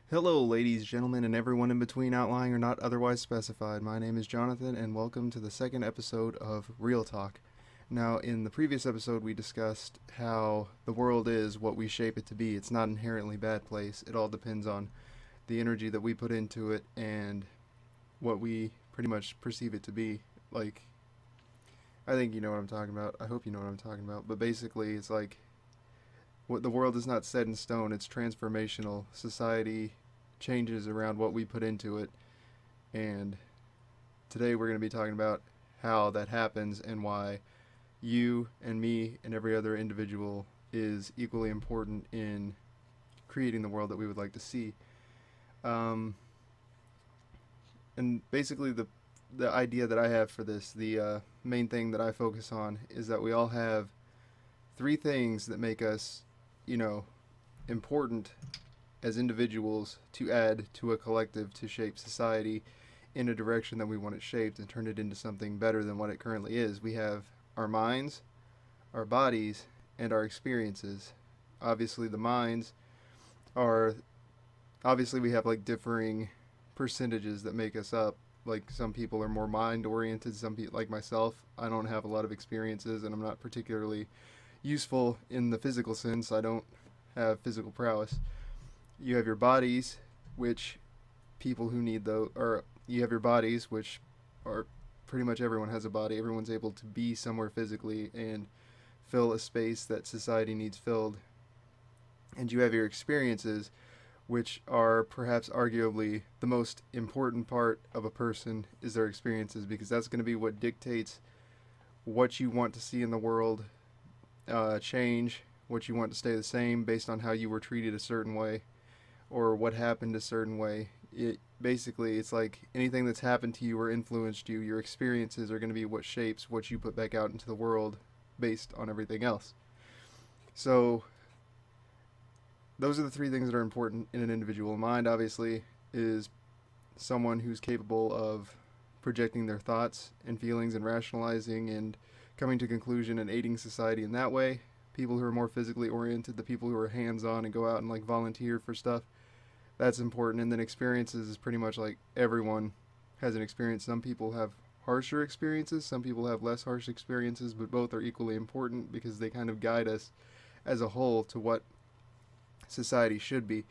Hello, ladies, gentlemen, and everyone in between, outlying or not otherwise specified. My name is Jonathan, and welcome to the second episode of Real Talk. Now, in the previous episode, we discussed how the world is what we shape it to be. It's not an inherently bad place. It all depends on the energy that we put into it and what we pretty much perceive it to be. Like, I think you know what I'm talking about. I hope you know what I'm talking about. But basically, it's like what the world is not set in stone. It's transformational. Society changes around what we put into it, and today we're going to be talking about how that happens and why you and me and every other individual is equally important in creating the world that we would like to see. Um, and basically, the idea that I have for this, the main thing that I focus on, is that we all have three things that make us, you know, important as individuals to add to a collective to shape society in a direction that we want it shaped and turn it into something better than what it currently is. We have our minds, our bodies, and our experiences. Obviously, the minds are obviously we have like differing percentages that make us up. Like some people are more mind oriented, some people like myself, I don't have a lot of experiences and I'm not particularly useful in the physical sense. I don't have physical prowess. You have your bodies, which people who need those, or you have your bodies, which are pretty much everyone has a body. Everyone's able to be somewhere physically and fill a space that society needs filled. And you have your experiences, which are perhaps arguably the most important part of a person is their experiences, because that's going to be what dictates what you want to see in the world change, what you want to stay the same based on how you were treated a certain way or what happened a certain way. It basically, it's like anything that's happened to you or influenced you, your experiences are going to be what shapes what you put back out into the world based on everything else. So those are the three things that are important in an individual. Mind, obviously, is someone who's capable of projecting their thoughts and feelings and rationalizing and coming to conclusion and aiding society in that way. People who are more physically oriented, the people who are hands-on and go out and like volunteer for stuff, that's important. And then experiences is pretty much like everyone has an experience. Some people have harsher experiences, some people have less harsh experiences, but both are equally important because they kind of guide us as a whole to what society should be,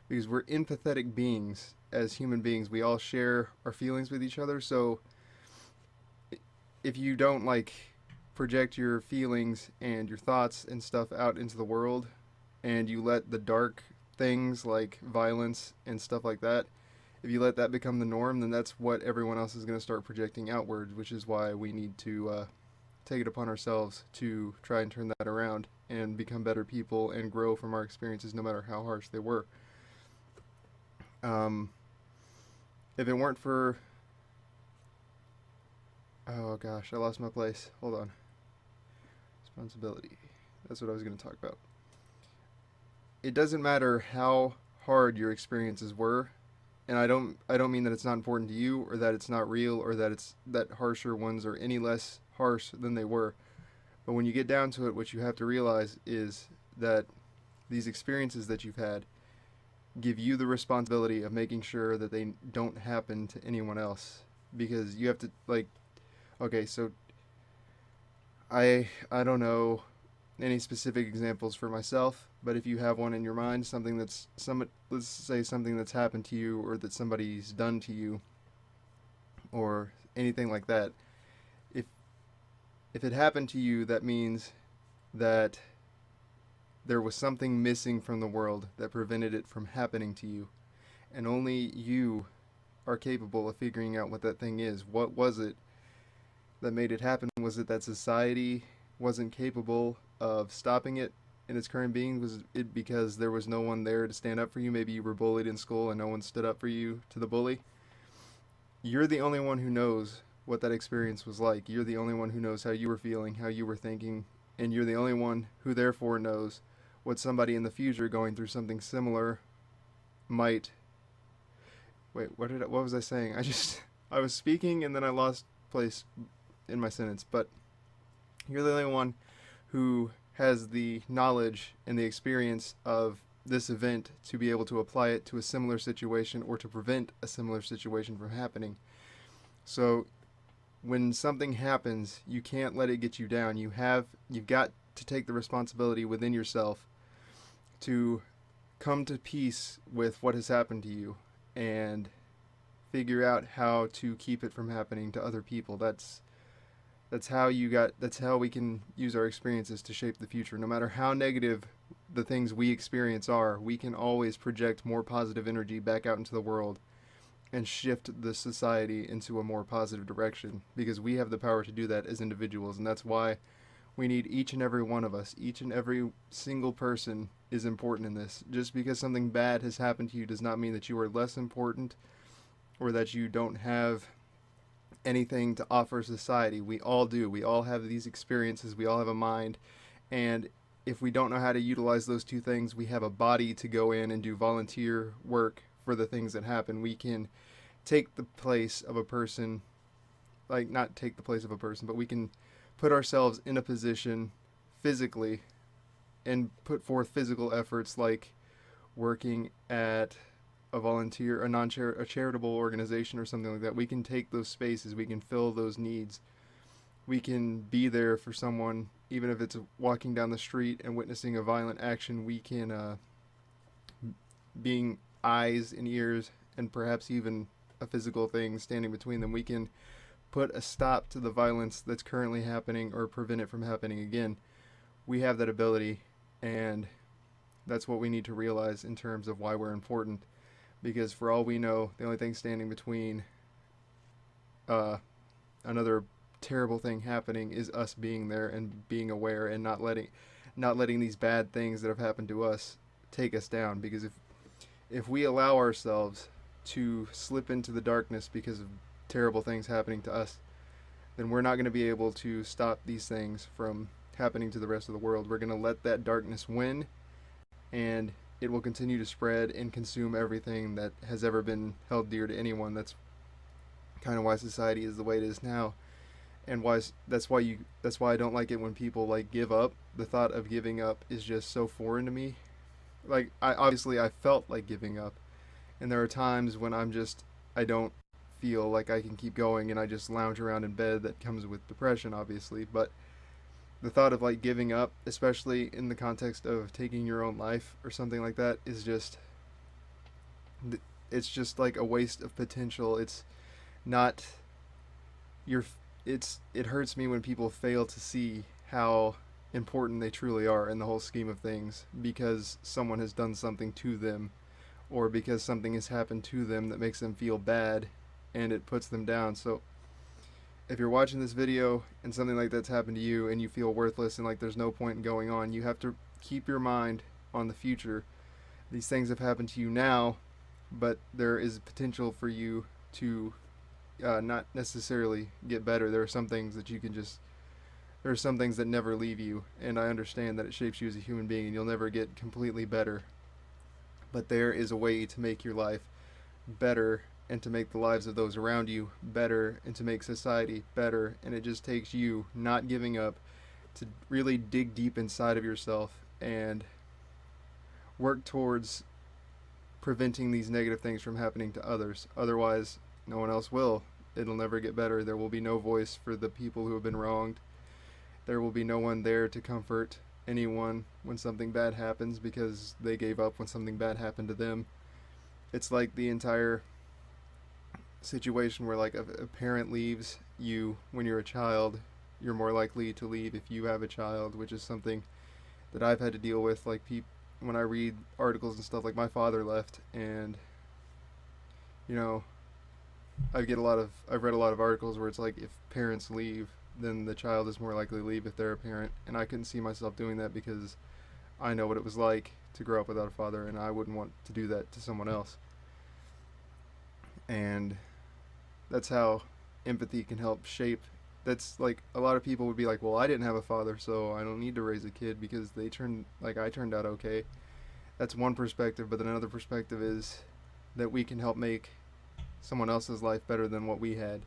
because we're empathetic beings. As human beings, we all share our feelings with each other. So if you don't like project your feelings and your thoughts and stuff out into the world, and you let the dark things like violence and stuff like that, if you let that become the norm, then that's what everyone else is going to start projecting outwards, which is why we need to take it upon ourselves to try and turn that around and become better people and grow from our experiences no matter how harsh they were. Um, if it weren't for... Oh gosh, I lost my place. Hold on. Responsibility. That's what I was going to talk about. It doesn't matter how hard your experiences were, and I don't mean that it's not important to you or that it's not real or that it's that harsher ones are any less harsh than they were. But when you get down to it, what you have to realize is that these experiences that you've had give you the responsibility of making sure that they don't happen to anyone else, because you have to like, okay, so I don't know any specific examples for myself, but if you have one in your mind, something that's let's say something that's happened to you or that somebody's done to you or anything like that, if if it happened to you, that means that there was something missing from the world that prevented it from happening to you, and only you are capable of figuring out what that thing is. What was it that made it happen? Was it that society wasn't capable of stopping it in its current being? Was it because there was no one there to stand up for you? Maybe you were bullied in school and no one stood up for you to the bully. You're the only one who knows what that experience was like. You're the only one who knows how you were feeling, how you were thinking, and you're the only one who therefore knows what somebody in the future going through something similar might... Wait, what was I saying? I was speaking and then I lost place in my sentence, but you're the only one who has the knowledge and the experience of this event to be able to apply it to a similar situation or to prevent a similar situation from happening. So when something happens, you can't let it get you down. You've got to take the responsibility within yourself to come to peace with what has happened to you and figure out how to keep it from happening to other people. That's how we can use our experiences to shape the future. No matter how negative the things we experience are, we can always project more positive energy back out into the world and shift the society into a more positive direction, because we have the power to do that as individuals. And that's why we need each and every one of us. Each and every single person is important in this. Just because something bad has happened to you does not mean that you are less important or that you don't have anything to offer society. We all do. We all have these experiences. We all have a mind. And if we don't know how to utilize those two things, we have a body to go in and do volunteer work for the things that happen. We can take the place of a person, like not take the place of a person, but we can put ourselves in a position physically and put forth physical efforts like working at a charitable organization or something like that. We can take those spaces, we can fill those needs. We can be there for someone, even if it's walking down the street and witnessing a violent action. We can, being eyes and ears and perhaps even a physical thing standing between them, we can put a stop to the violence that's currently happening or prevent it from happening again. We have that ability, and that's what we need to realize in terms of why we're important. Because for all we know, the only thing standing between another terrible thing happening is us being there and being aware and not letting these bad things that have happened to us take us down. Because if we allow ourselves to slip into the darkness because of terrible things happening to us, then we're not going to be able to stop these things from happening to the rest of the world. We're going to let that darkness win, and it will continue to spread and consume everything that has ever been held dear to anyone. That's kind of why society is the way it is now, and that's why I don't like it when people like give up. The thought of giving up is just so foreign to me. Like I felt like giving up, and there are times when I don't feel like I can keep going, and I just lounge around in bed. That comes with depression, obviously, but the thought of like giving up, especially in the context of taking your own life or something like that, is it's just like a waste of potential. It's not it hurts me when people fail to see how important they truly are in the whole scheme of things, because someone has done something to them, or because something has happened to them that makes them feel bad and it puts them down. So if you're watching this video and something like that's happened to you and you feel worthless and like there's no point in going on, you have to keep your mind on the future. These things have happened to you now, but there is potential for you to not necessarily get better. There are some things that never leave you, and I understand that it shapes you as a human being and you'll never get completely better. But there is a way to make your life better and to make the lives of those around you better and to make society better. And it just takes you not giving up to really dig deep inside of yourself and work towards preventing these negative things from happening to others. Otherwise, no one else will. It'll never get better. There will be no voice for the people who have been wronged. There will be no one there to comfort anyone when something bad happens because they gave up when something bad happened to them. It's like the entire situation where like a parent leaves you when you're a child, you're more likely to leave if you have a child, which is something that I've had to deal with. Like when I read articles and stuff, like my father left, and you know, I've read a lot of articles where it's like if parents leave, then the child is more likely to leave if they're a parent, and I couldn't see myself doing that because I know what it was like to grow up without a father, and I wouldn't want to do that to someone else. And that's how empathy can help shape. That's like a lot of people would be like, well, I didn't have a father, so I don't need to raise a kid because I turned out okay. That's one perspective, but then another perspective is that we can help make someone else's life better than what we had,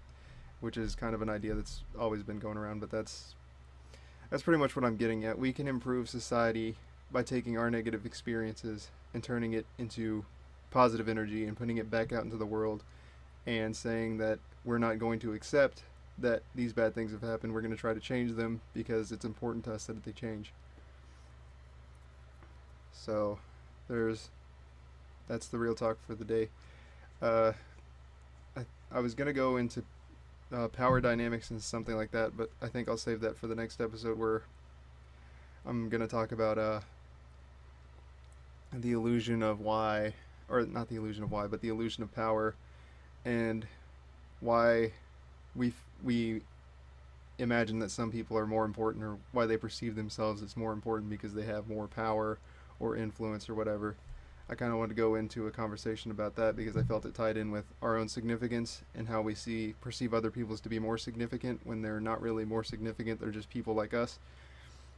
which is kind of an idea that's always been going around, but that's pretty much what I'm getting at. We can improve society by taking our negative experiences and turning it into positive energy and putting it back out into the world and saying that we're not going to accept that these bad things have happened. We're going to try to change them because it's important to us that they change. So that's the real talk for the day. Uh, I was going to go into power dynamics and something like that, but I think I'll save that for the next episode, where I'm going to talk about the illusion of why, or not the illusion of why, but the illusion of power, and why we imagine that some people are more important, or why they perceive themselves as more important because they have more power or influence or whatever. I kind of wanted to go into a conversation about that because I felt it tied in with our own significance and how we perceive other people to be more significant when they're not really more significant. They're just people like us.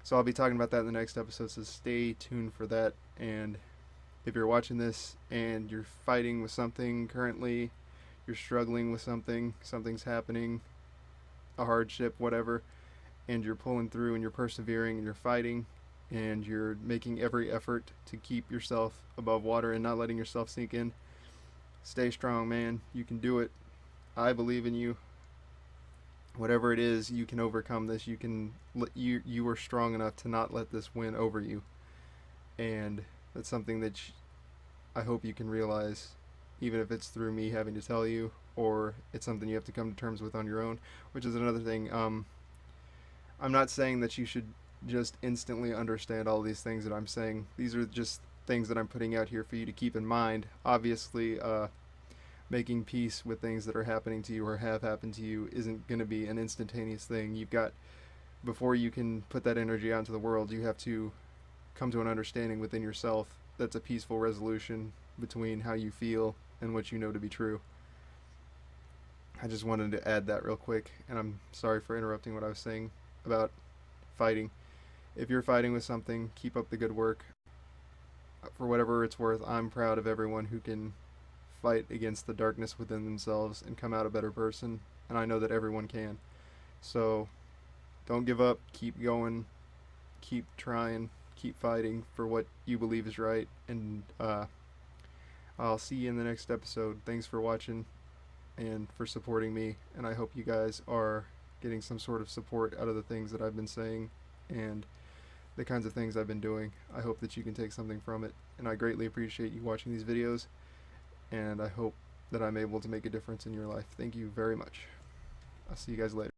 So I'll be talking about that in the next episode, so stay tuned for that. And if you're watching this and you're fighting with something currently, you're struggling with something, something's happening, a hardship, whatever, and you're pulling through and you're persevering and you're fighting and you're making every effort to keep yourself above water and not letting yourself sink in, stay strong, man. You can do it. I believe in you. Whatever it is, you can overcome this. You are strong enough to not let this win over you. And that's something that I hope you can realize, even if it's through me having to tell you, or it's something you have to come to terms with on your own, which is another thing. I'm not saying that you should just instantly understand all these things that I'm saying. These are just things that I'm putting out here for you to keep in mind. Obviously, making peace with things that are happening to you or have happened to you isn't going to be an instantaneous thing. Before you can put that energy out into the world, you have to come to an understanding within yourself that's a peaceful resolution between how you feel and what you know to be true. I just wanted to add that real quick, and I'm sorry for interrupting what I was saying about fighting. If you're fighting with something, keep up the good work. For whatever it's worth, I'm proud of everyone who can fight against the darkness within themselves and come out a better person, and I know that everyone can. So don't give up, keep going, keep trying, keep fighting for what you believe is right, and I'll see you in the next episode. Thanks for watching and for supporting me, and I hope you guys are getting some sort of support out of the things that I've been saying and the kinds of things I've been doing. I hope that you can take something from it, and I greatly appreciate you watching these videos, and I hope that I'm able to make a difference in your life. Thank you very much. I'll see you guys later.